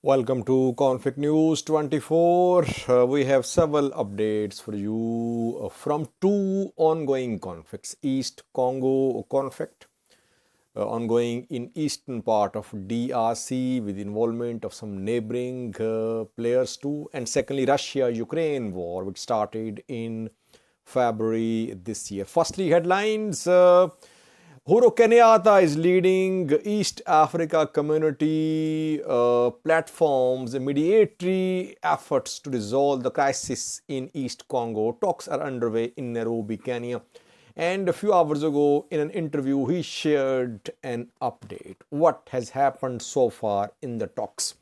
Welcome to Conflict News 24. We have several updates for you from two ongoing conflicts. East Congo conflict, ongoing in eastern part of DRC with involvement of some neighboring players too. And secondly, Russia-Ukraine war, which started in February this year. Firstly, headlines. Uhuru Kenyatta is leading East Africa community platforms and mediatory efforts to resolve the crisis in East Congo. Talks are underway in Nairobi, Kenya. And a few hours ago, in an interview, he shared an update. What has happened so far in the talks?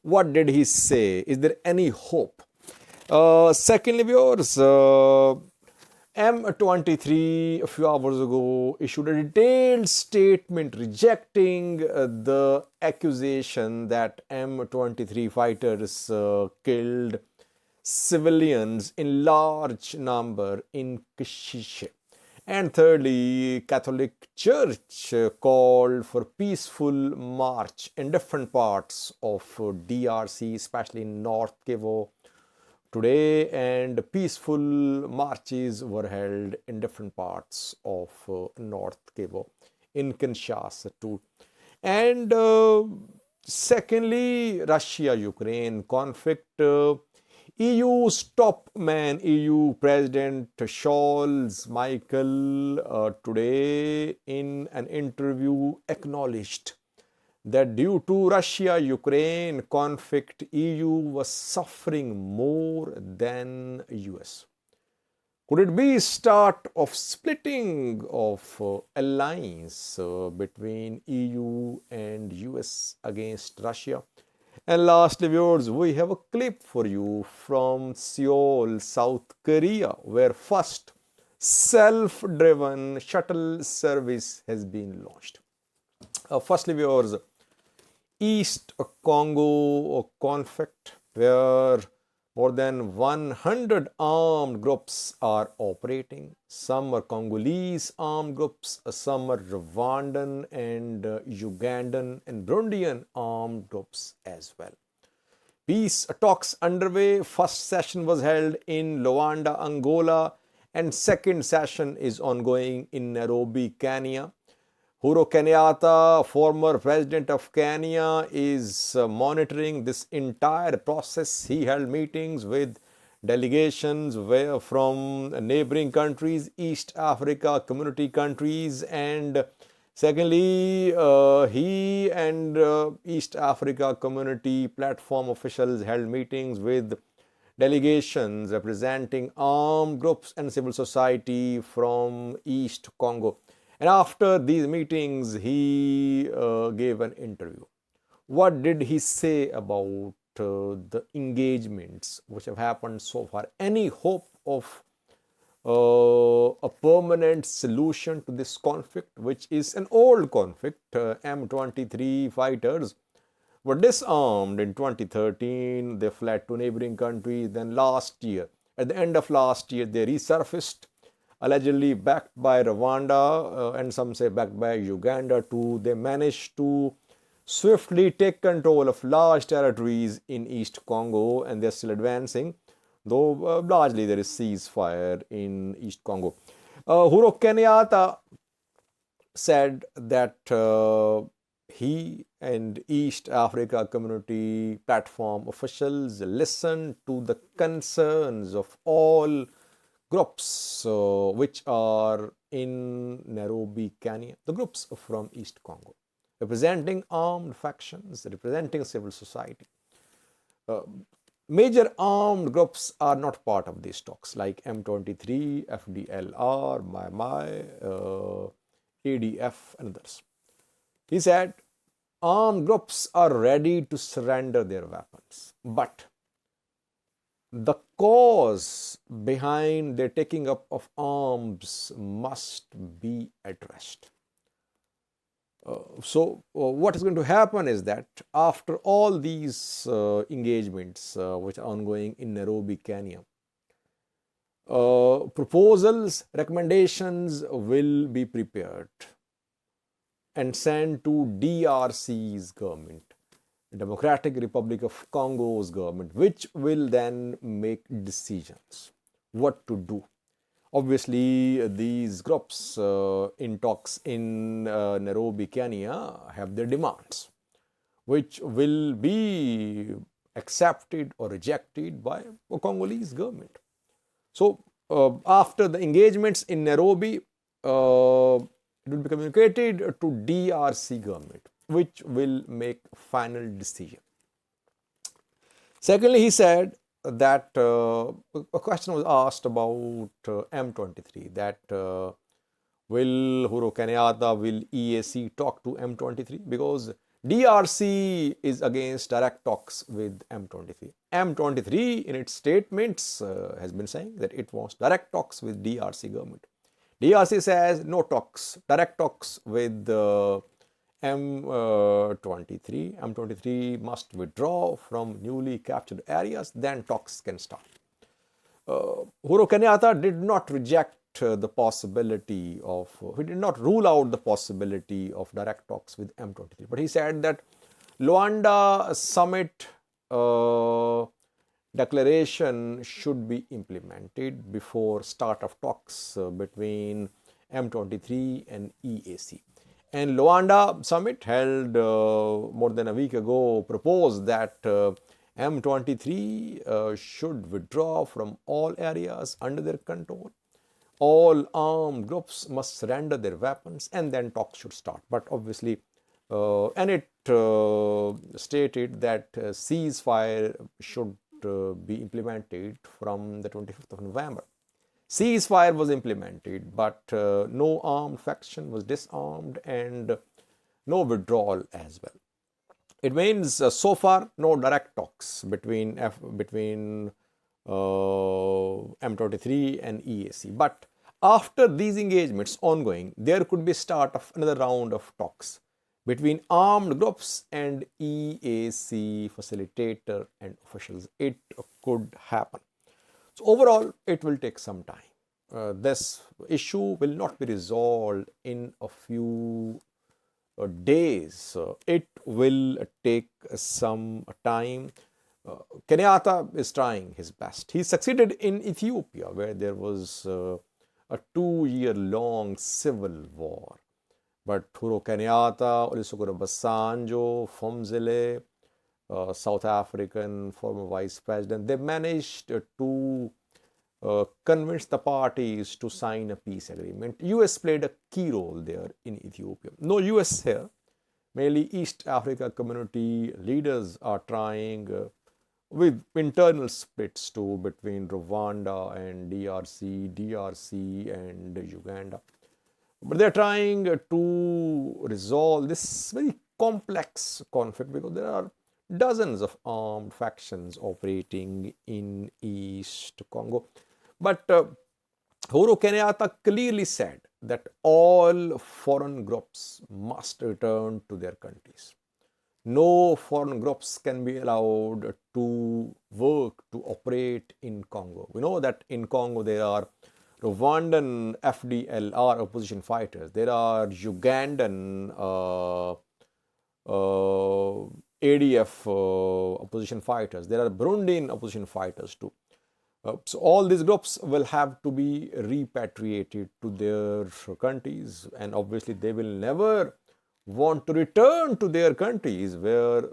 What did he say? Is there any hope? Secondly, viewers, M23 a few hours ago issued a detailed statement rejecting the accusation that M23 fighters killed civilians in large number in Kishishe. And thirdly, Catholic Church called for peaceful march in different parts of DRC, especially in North Kivu today, and peaceful marches were held in different parts of North Kivu, in Kinshasa too. And secondly, Russia-Ukraine conflict. EU's top man, EU President Scholz Michael, today in an interview acknowledged that due to Russia-Ukraine conflict, EU was suffering more than US. Could it be start of splitting of alliance between EU and US against Russia? And lastly, viewers, we have a clip for you from Seoul, South Korea, where first self-driven shuttle service has been launched. Firstly, viewers, East Congo conflict, where more than 100 armed groups are operating. Some are Congolese armed groups, some are Rwandan and Ugandan and Burundian armed groups as well. Peace talks underway. First session was held in Luanda, Angola, and second session is ongoing in Nairobi, Kenya. Uhuru Kenyatta, former president of Kenya, is monitoring this entire process. He held meetings with delegations from neighboring countries, East Africa community countries, and secondly, he and East Africa community platform officials held meetings with delegations representing armed groups and civil society from East Congo. And after these meetings, he gave an interview. What did he say about the engagements which have happened so far? Any hope of a permanent solution to this conflict, which is an old conflict? M23 fighters were disarmed in 2013. They fled to neighboring countries. Then last year, at the end of last year, they resurfaced, allegedly backed by Rwanda and some say backed by Uganda too. They managed to swiftly take control of large territories in East Congo, and they're still advancing, though largely there is ceasefire in East Congo. Uhuru Kenyatta said that he and East Africa community platform officials listened to the concerns of all groups which are in Nairobi, Kenya, the groups from East Congo, representing armed factions, representing civil society. Major armed groups are not part of these talks, like M23, FDLR, Mai, ADF, and others. He said armed groups are ready to surrender their weapons, but the cause behind the taking up of arms must be addressed. So what is going to happen is that after all these engagements which are ongoing in Nairobi, Kenya, proposals, recommendations will be prepared and sent to DRC's government. Democratic Republic of Congo's government, which will then make decisions what to do. Obviously, these groups in talks in Nairobi, Kenya, have their demands, which will be accepted or rejected by the Congolese government. So, after the engagements in Nairobi, it will be communicated to DRC government, which will make final decision. Secondly, he said that a question was asked about M23, that will Uhuru Kenyatta, will EAC talk to M23, because DRC is against direct talks with M23. M23 in its statements has been saying that it wants direct talks with DRC government. DRC says no talks, direct talks with M23. M23 must withdraw from newly captured areas, then talks can start. Uhuru Kenyatta did not reject the possibility of, he did not rule out the possibility of direct talks with M23, but he said that Luanda summit declaration should be implemented before start of talks between M23 and EAC. And Luanda summit held more than a week ago proposed that M23 should withdraw from all areas under their control. All armed groups must surrender their weapons, and then talks should start. But obviously, and it stated that ceasefire should be implemented from the 25th of November. Ceasefire was implemented, but no armed faction was disarmed and no withdrawal as well. It means so far no direct talks between M23 and EAC. But after these engagements ongoing, there could be start of another round of talks between armed groups and EAC facilitator and officials. It could happen. So overall, it will take some time. This issue will not be resolved in a few days. It will take some time. Kenyatta is trying his best. He succeeded in Ethiopia, where there was a 2-year-long civil war. But Uhuru Kenyatta, Olusegun Obasanjo, Fumzile, South African former vice president, they managed to convince the parties to sign a peace agreement. US played a key role there in Ethiopia. No US here, mainly East Africa community leaders are trying with internal splits too between Rwanda and DRC and Uganda. But they're trying to resolve this very complex conflict because there are dozens of armed factions operating in East Congo. But Uhuru Kenyatta clearly said that all foreign groups must return to their countries. No foreign groups can be allowed to work, to operate in Congo. We know that in Congo there are Rwandan FDLR opposition fighters. There are Ugandan ADF opposition fighters. There are Burundian opposition fighters too. So all these groups will have to be repatriated to their countries, and obviously they will never want to return to their countries where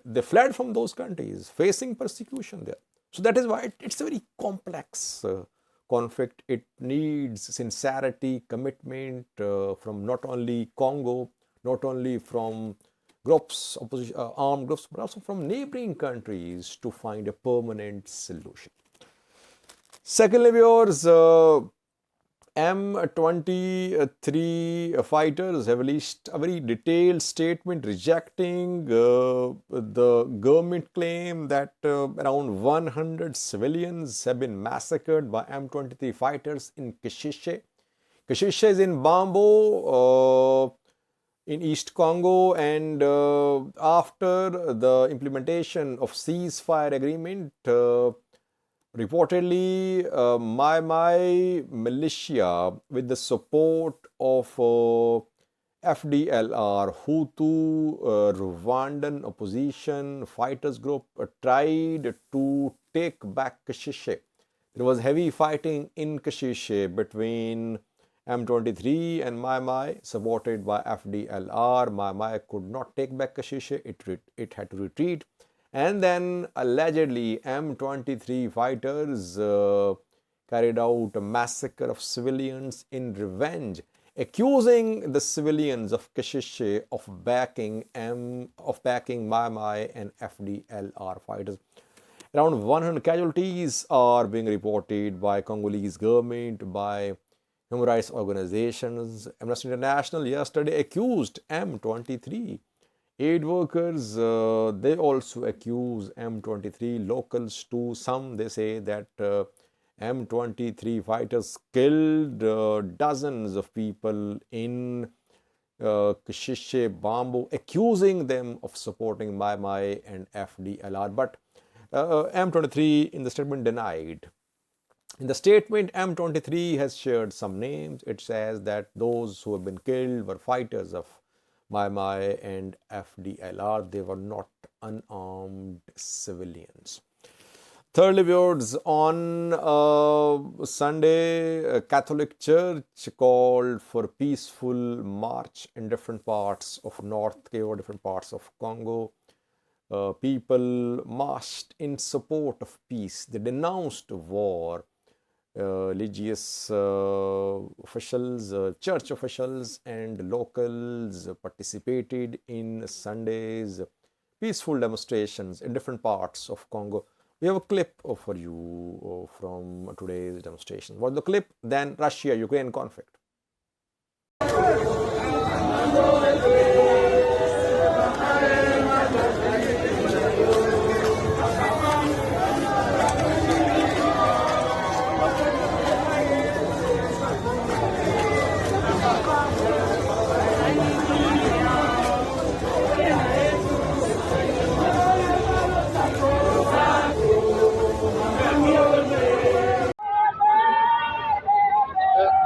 they fled from those countries, facing persecution there. So that is why it's a very complex conflict. It needs sincerity, commitment from not only Congo, not only from groups, armed groups, but also from neighboring countries to find a permanent solution. Secondly, viewers, M23 fighters have released a very detailed statement rejecting the government claim that around 100 civilians have been massacred by M23 fighters in Kishishe. Kishishe is in Bambo, in East Congo, and after the implementation of ceasefire agreement, reportedly, my militia, with the support of FDLR, Hutu Rwandan opposition fighters group, tried to take back Kashishe. There was heavy fighting in Kashishe between M23 and Mai Mai, supported by FDLR. Mai Mai could not take back Kashishe, it had to retreat. And then allegedly M23 fighters carried out a massacre of civilians in revenge, accusing the civilians of Kashishe of backing Mai Mai and FDLR fighters. Around 100 casualties are being reported by Congolese government, by human rights organizations. Amnesty International yesterday accused M23 aid workers. They also accuse M23 locals too. Some they say that M23 fighters killed dozens of people in Kashishe Bambu, accusing them of supporting Mai Mai and FDLR. But M23 in the statement denied. In the statement, M23 has shared some names. It says that those who have been killed were fighters of Mai Mai and FDLR. They were not unarmed civilians. Thirdly, viewers, on Sunday, a Catholic Church called for peaceful march in different parts of North Kivu, different parts of Congo. People marched in support of peace. They denounced war. Religious officials, church officials and locals participated in Sunday's peaceful demonstrations in different parts of Congo. We have a clip for you from today's demonstration. What's the clip? Then Russia-Ukraine conflict.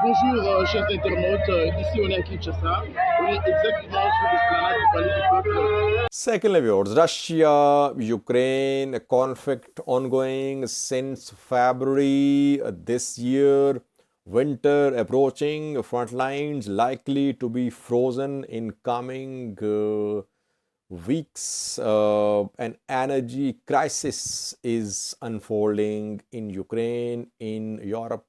Bonjour chers internautes, ici on est à Kinshasa, on est exactement sur l'esplanade du Palais du Peuple. Secondly, viewers, Russia-Ukraine conflict ongoing since February this year. Winter approaching, front lines likely to be frozen in coming weeks. An energy crisis is unfolding in Ukraine, in Europe.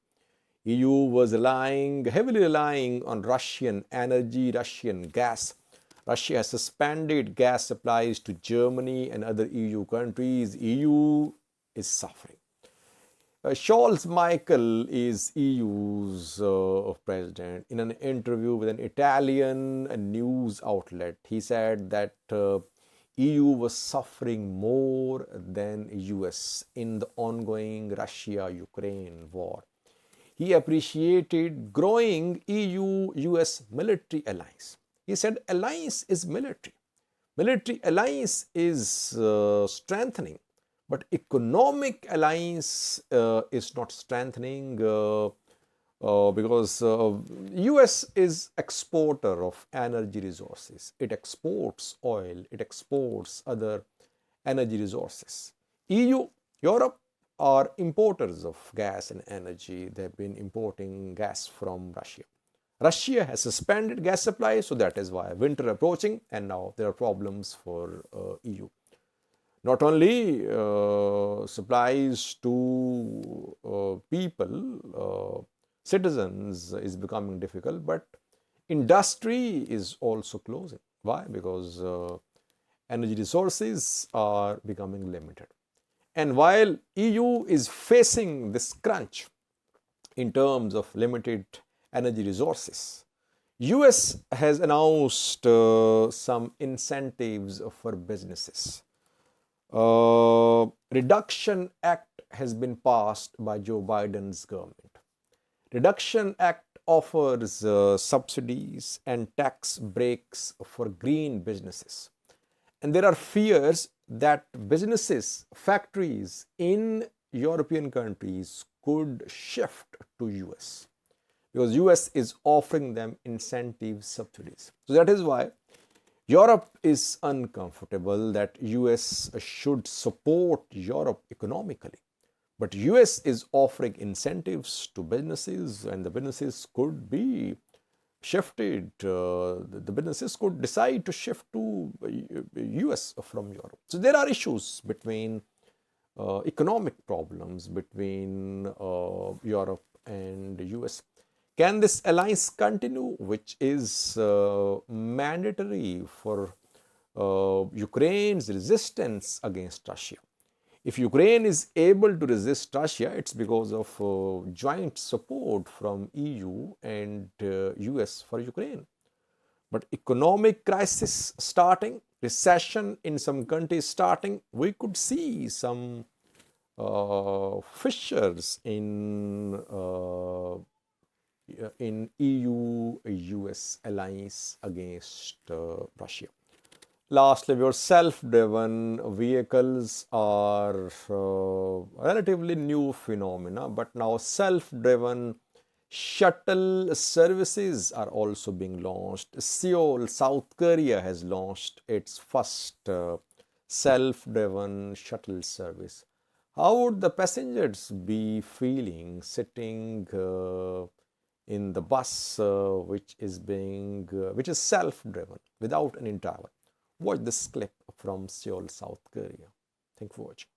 EU was heavily relying on Russian energy, Russian gas. Russia has suspended gas supplies to Germany and other EU countries. EU is suffering. Scholz Michael is EU's president. In an interview with an Italian news outlet, he said that EU was suffering more than US in the ongoing Russia-Ukraine war. He appreciated growing EU-US military alliance. He said alliance is military. Military alliance is strengthening, but economic alliance is not strengthening because US is exporter of energy resources. It exports oil, it exports other energy resources. EU, Europe are importers of gas and energy. They've been importing gas from Russia. Russia has suspended gas supply, so that is why winter approaching and now there are problems for EU. Not only supplies to people, citizens is becoming difficult, but industry is also closing. Why? Because energy resources are becoming limited. And while EU is facing this crunch in terms of limited energy resources, US has announced some incentives for businesses. Reduction Act has been passed by Joe Biden's government. Reduction Act offers subsidies and tax breaks for green businesses. And there are fears that businesses, factories in European countries could shift to US because US is offering them incentive subsidies. So that is why Europe is uncomfortable that US should support Europe economically. But US is offering incentives to businesses, and the businesses could be shifted. The businesses could decide to shift to US from Europe. So there are issues between economic problems between Europe and US. Can this alliance continue, which is mandatory for Ukraine's resistance against Russia? If Ukraine is able to resist Russia, it's because of joint support from EU and US for Ukraine. But economic crisis starting, recession in some countries starting, we could see some fissures in EU-US alliance against Russia. Lastly, your self-driven vehicles are relatively new phenomena, but now self-driven shuttle services are also being launched. Seoul, South Korea has launched its first self-driven shuttle service. How would the passengers be feeling sitting in the bus which is self-driven without any driver? Watch this clip from Seoul, South Korea. Thank you for watching.